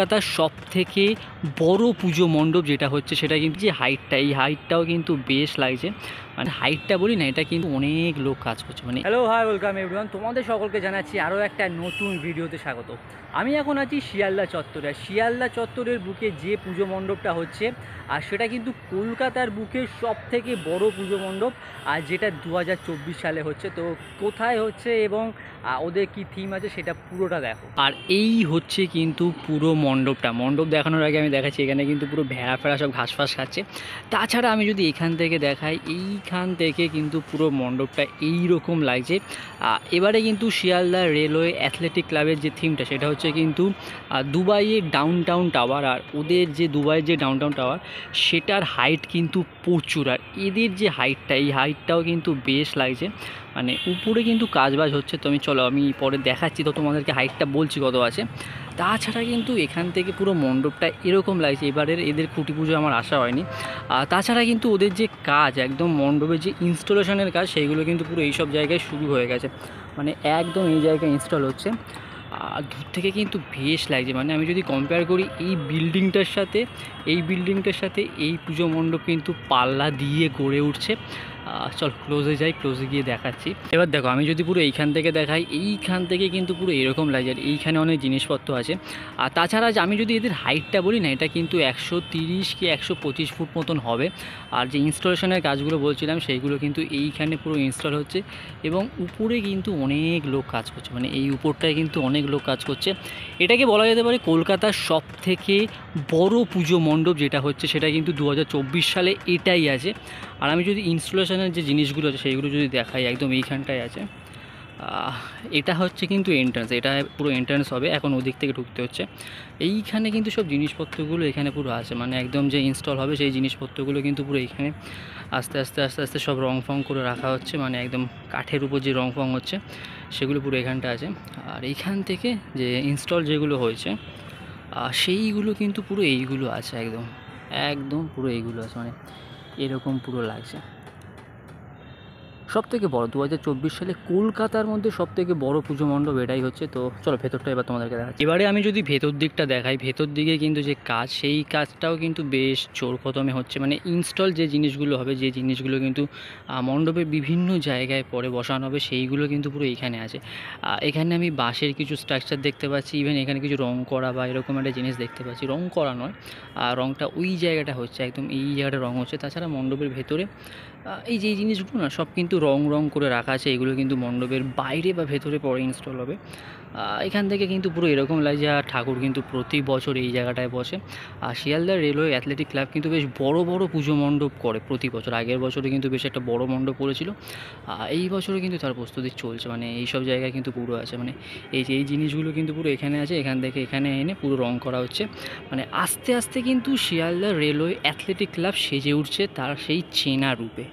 কলকাতার সবথেকে বড় পুজো মণ্ডপ যেটা হচ্ছে সেটা কিন্তু যে হাইটটা, এই হাইটটাও কিন্তু বেশ লাগছে। মানে হাইটটা বলি না, এটা কিন্তু অনেক লোক কাজ করছে। মানে হ্যালো, হাই, ওয়েলকাম এভরিওয়ান, তোমাদের সকলকে জানাচ্ছি আরও একটা নতুন ভিডিওতে স্বাগত। আমি এখন আছি শিয়ালদা চত্বরে। শিয়ালদা চত্বরের বুকে যে পুজো মণ্ডপটা হচ্ছে, আর সেটা কিন্তু কলকাতার বুকে সবথেকে বড় পুজো মণ্ডপ, আর যেটা 2024 সালে হচ্ছে। তো কোথায় হচ্ছে এবং ওদের কি থিম আছে সেটা পুরোটা দেখো। আর এই হচ্ছে কিন্তু পুরো মণ্ডপ দেখানোর আগে আমি দেখাচ্ছি এখানে কিন্তু পুরো ভেড়া ফেড়া সব ঘাস ফাস খাচ্ছে। তাছাড়া আমি যদি এখান থেকে দেখাই, এইখান থেকে কিন্তু পুরো মণ্ডপটা এই রকম লাগছে। এবারে কিন্তু শিয়ালদা রেলওয়ে অ্যাথলেটিক ক্লাবের যে থিমটা সেটা হচ্ছে কিন্তু দুবাইয়ের ডাউনটাউন টাওয়ার। আর ওদের যে দুবাইয়ের যে ডাউনটাউন টাওয়ার সেটার হাইট কিন্তু প্রচুর, আর এদের যে হাইটটা, এই হাইটটাও কিন্তু বেশ লাগছে। মানে উপরে কিন্তু কাজবাজ হচ্ছে। তো আমি পরে দেখাচ্ছি, তো তোমাদেরকে হাইটটা বলছি কত আছে। তাছাড়া কিন্তু এখান থেকে পুরো মণ্ডপটা এরকম লাগছে। এবারের এদের খুঁটি পুজো আমার আসা হয়নি। তাছাড়া কিন্তু ওদের যে কাজ, একদম মণ্ডপের যে ইনস্টলেশনের কাজ, সেইগুলো কিন্তু পুরো এইসব জায়গায় শুরু হয়ে গেছে। মানে একদম এই জায়গায় ইনস্টল হচ্ছে। দূর থেকে কিন্তু বেশ লাগছে। মানে আমি যদি কম্পেয়ার করি এই বিল্ডিংটার সাথে এই পুজো মণ্ডপ কিন্তু পাল্লা দিয়ে গড়ে উঠছে। চল ক্লোজে যাই, ক্লোজে গিয়ে দেখাচ্ছি। এবার দেখো, আমি যদি পুরো এইখান থেকে দেখাই, এইখান থেকে কিন্তু পুরো এরকম লাগছে। আর এইখানে অনেক জিনিসপত্র আছে। আর তাছাড়া আমি যদি এদের হাইটটা বলি না, এটা কিন্তু 130 কি 125 ফুট মতন হবে। আর যে ইনস্টলেশনের কাজগুলো বলছিলাম সেইগুলো কিন্তু এইখানে পুরো ইনস্টল হচ্ছে, এবং উপরে কিন্তু অনেক লোক কাজ করছে। মানে এই উপরটায় কিন্তু অনেক লোক কাজ করছে। এটাকে বলা যেতে পারে কলকাতার সবথেকে বড় পুজো মণ্ডপ যেটা হচ্ছে সেটা কিন্তু 2024 সালে এটাই আছে। আর আমি যদি ইনস্টলেশনের যে জিনিসগুলো আছে সেইগুলো যদি দেখাই, একদম এইখানটায় আছে। এটা হচ্ছে কিন্তু এন্ট্রান্স, এটা পুরো এন্ট্রান্স হবে। এখন ওদিক থেকে ঢুকতে হচ্ছে। এইখানে কিন্তু সব জিনিসপত্রগুলো এখানে পুরো আছে। মানে একদম যে ইনস্টল হবে সেই জিনিসপত্রগুলো কিন্তু পুরো এইখানে আস্তে আস্তে সব রং ফং করে রাখা হচ্ছে। মানে একদম কাঠের উপর যে রং ফং হচ্ছে সেগুলো পুরো এখানটা আছে। আর এইখান থেকে যে ইনস্টল যেগুলো হয়েছে সেইগুলো কিন্তু পুরো এইগুলো আছে, একদম পুরো এইগুলো আছে। মানে এরকম পুরো লাগছে। সবথেকে বড় 2024 সালে কলকাতার মধ্যে সবথেকে বড় পুজো মণ্ডপ এটাই হচ্ছে। তো চলো ভেতরটা এবার তোমাদেরকে দেখাচ্ছি। এবারে আমি যদি ভেতর দিকটা দেখাই, ভেতর দিকে কিন্তু যে কাজ, সেই কাজটাও কিন্তু বেশ জোরকদমে হচ্ছে। মানে ইনস্টল যে জিনিসগুলো হবে, যে জিনিসগুলো কিন্তু মণ্ডপের বিভিন্ন জায়গায় পরে বসানো হবে, সেইগুলো কিন্তু পুরো এইখানে আছে। এখানে আমি বাঁশের কিছু স্ট্রাকচার দেখতে পাচ্ছি। ইভেন এখানে কিছু রং করা বা এরকম একটা জিনিস দেখতে পাচ্ছি। রং করা নয়, রংটা ওই জায়গাটা হচ্ছে, একদম এই জায়গাটা রং হচ্ছে। তাছাড়া মণ্ডপের ভেতরে এই যে জিনিসগুলো না সব কিন্তু রং করে রাখা আছে। এগুলো কিন্তু মণ্ডপের বাইরে বা ভেতরে পরে ইনস্টল হবে। এখান থেকে কিন্তু পুরো এরকম লাগছে। আর ঠাকুর কিন্তু প্রতি বছর এই জায়গাটায় বসে। আর শিয়ালদা রেলওয়ে অ্যাথলেটিক ক্লাব কিন্তু বেশ বড় পুজো মণ্ডপ করে প্রতি বছর। আগের বছরে কিন্তু বেশ একটা বড় মণ্ডপ করেছিল। এই বছরে কিন্তু তার প্রস্তুতি চলছে। মানে এই সব জায়গায় কিন্তু পুরো আছে। মানে এই জিনিসগুলো কিন্তু পুরো এখানে আছে। এখান থেকে এখানে এনে পুরো রং করা হচ্ছে। মানে আস্তে আস্তে কিন্তু শিয়ালদা রেলওয়ে অ্যাথলেটিক ক্লাব সেজে উঠছে তার সেই চেনা রূপে।